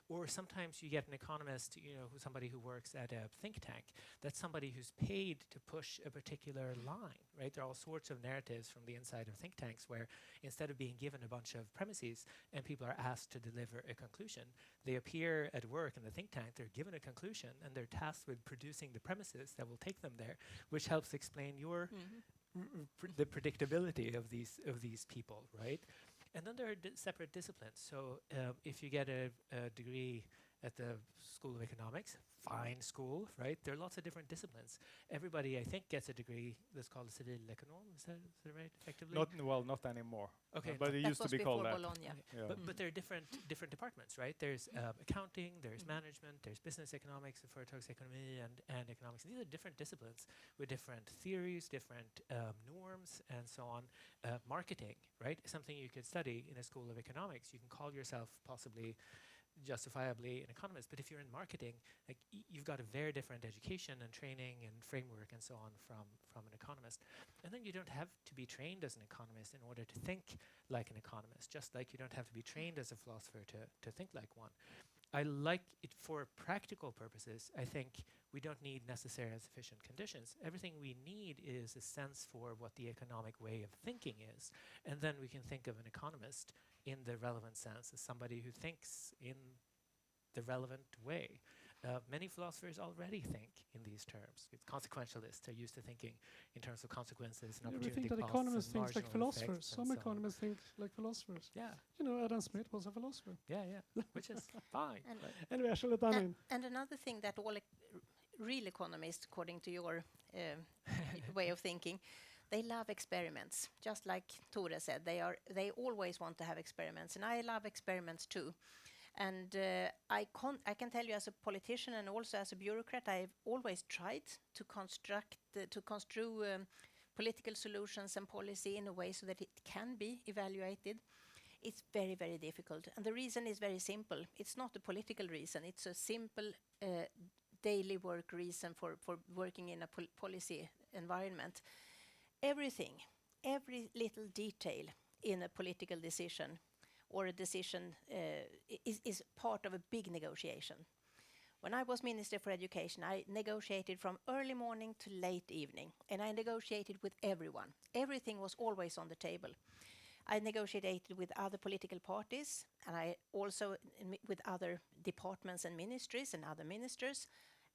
Or sometimes you get an economist, somebody who works at a think tank. That's somebody who's paid to push a particular line, right? There are all sorts of narratives from the inside of think tanks where instead of being given a bunch of premises and people are asked to deliver a conclusion, they appear at work in the think tank, they're given a conclusion, and they're tasked with producing the premises that will take them there, which helps explain the predictability of these people, right? And then there are separate disciplines. So if you get a degree at the School of Economics, fine school, right? There are lots of different disciplines. Everybody, I think, gets a degree that's called a civil econom. Is that right, effectively? Not anymore. Okay. But it used to be called that. Bologna. Yeah. But there are different departments, right? There's accounting, there's management, there's business economics, företagsekonomi, and economics. And these are different disciplines with different theories, different norms, and so on. Marketing, right, is something you could study in a school of economics. You can call yourself possibly justifiably an economist, but if you're in marketing, like you've got a very different education and training and framework and so on from an economist. And then you don't have to be trained as an economist in order to think like an economist, just like you don't have to be trained as a philosopher to think like one. I like it for practical purposes. I think we don't need necessary and sufficient conditions. Everything we need is a sense for what the economic way of thinking is. And then we can think of an economist in the relevant sense as somebody who thinks in the relevant way. Many philosophers already think in these terms. Consequentialists are used to thinking in terms of consequences and opportunity think that costs economists and think like marginal philosophers. effects Some and so on. economists think like philosophers. Yeah, Adam Smith was a philosopher. yeah, which is fine. And right? Anyway, I shall let Anna in. And another thing that all real economists, according to your way of thinking, They love experiments, just like Tore said. They always want to have experiments, and I love experiments too. And I can tell you, as a politician and also as a bureaucrat, I've always tried to construe political solutions and policy in a way so that it can be evaluated. It's very, very difficult. And the reason is very simple. It's not a political reason. It's a simple daily work reason for working in a policy environment. Everything, every little detail in a political decision or a decision is part of a big negotiation. When I was Minister for Education, I negotiated from early morning to late evening, and I negotiated with everyone. Everything was always on the table. I negotiated with other political parties, and I also with other departments and ministries and other ministers.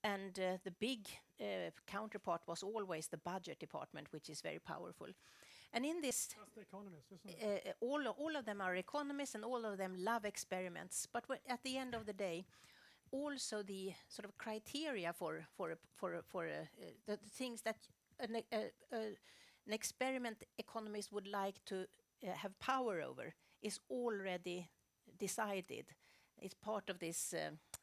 And the big counterpart was always the budget department, which is very powerful. And in this, that's the economists, isn't it? all of them are economists, and all of them love experiments. But at the end of the day, also the sort of criteria for the things that an experiment economist would like to have power over is already decided. It's part of this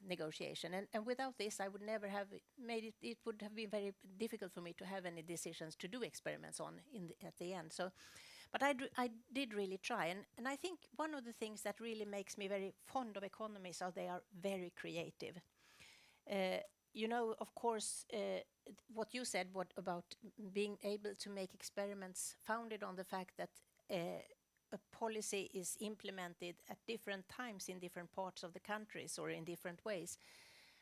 negotiation. And without this, I would never have made it. It would have been very difficult for me to have any decisions to do experiments on at the end. So, but I did really try. And I think one of the things that really makes me very fond of economists are they are very creative. You know, of course, what you said about being able to make experiments founded on the fact that a policy is implemented at different times in different parts of the countries or in different ways.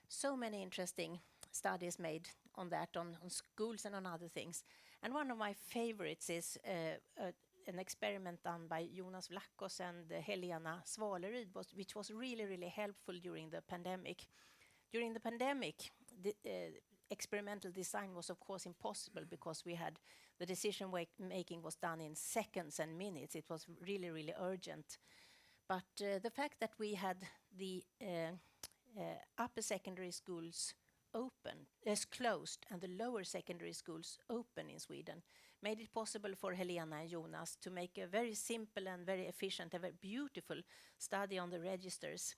So many interesting studies made on that, on schools and on other things. And one of my favorites is an experiment done by Jonas Vlachos and Helena Svaleryd, which was really, really helpful during the pandemic. During the pandemic, the experimental design was, of course, impossible because we had the decision making was done in seconds and minutes. It was really, really urgent. But the fact that we had the upper secondary schools closed and the lower secondary schools open in Sweden made it possible for Helena and Jonas to make a very simple and very efficient, a very beautiful study on the registers,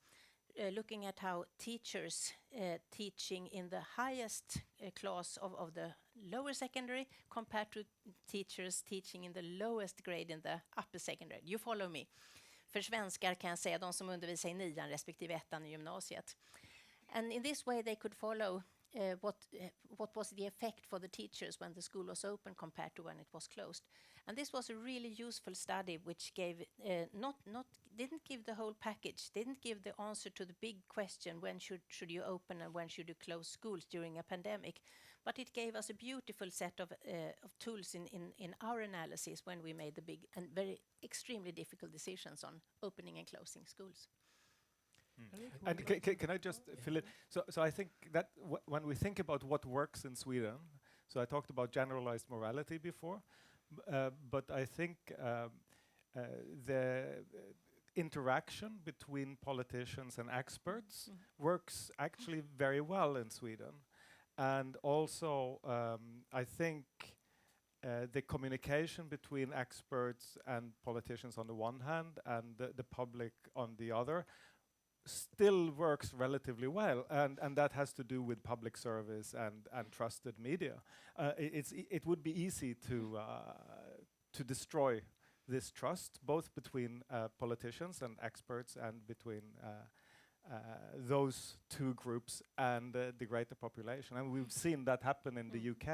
looking at how teachers teaching in the highest class of the lower secondary compared to teachers teaching in the lowest grade in the upper secondary. You follow me? För svenskar kan jag säga de som undervisar i 9:an respektive 1:an i gymnasiet. And in this way they could follow what was the effect for the teachers when the school was open compared to when it was closed. And this was a really useful study which gave didn't give the whole package, didn't give the answer to the big question, when should you open and when should you close schools during a pandemic, but it gave us a beautiful set of tools in our analysis when we made the big and very extremely difficult decisions on opening and closing schools. And can I just fill it? So I think that when we think about what works in Sweden, so I talked about generalized morality before, but I think the interaction between politicians and experts works actually very well in Sweden. And also, I think the communication between experts and politicians on the one hand and the public on the other still works relatively well, and that has to do with public service and trusted media. It would be easy to destroy this trust, both between politicians and experts and between those two groups and the greater population. And we've seen that happen in the UK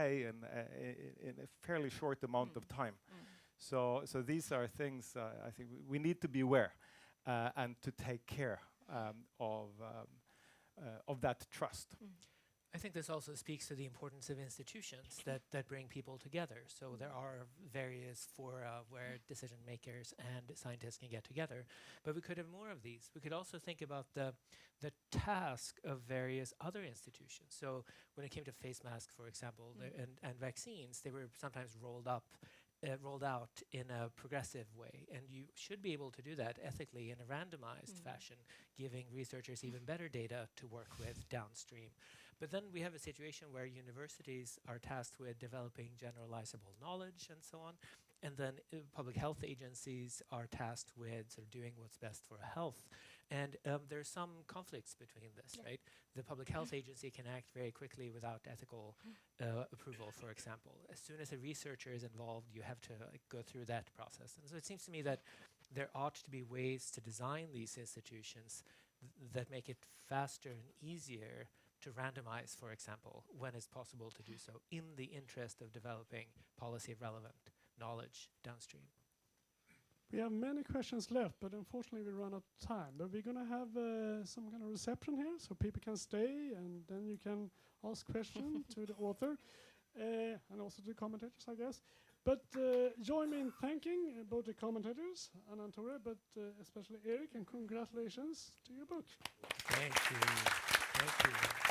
in a fairly short amount of time. So these are things I think we need to be aware and to take care of that trust. I think this also speaks to the importance of institutions that bring people together. So there are various fora where decision makers and scientists can get together, but we could have more of these. We could also think about the task of various other institutions. So when it came to face masks, for example, and vaccines, they were sometimes rolled out in a progressive way, and you should be able to do that ethically in a randomized fashion, giving researchers even better data to work with downstream. But then we have a situation where universities are tasked with developing generalizable knowledge and so on, and then public health agencies are tasked with sort of doing what's best for health. And there's some conflicts between this, right? The public health agency can act very quickly without ethical approval, for example. As soon as a researcher is involved, you have to go through that process. And so it seems to me that there ought to be ways to design these institutions that make it faster and easier to randomize, for example, when it's possible to do so in the interest of developing policy-relevant knowledge downstream. We have many questions left, but unfortunately we run out of time. But we're going to have some kind of reception here, so people can stay, and then you can ask questions to the author, and also to the commentators, I guess. But join me in thanking both the commentators, Anna and Tore, but especially Erik, and congratulations to your book. Thank you. Thank you.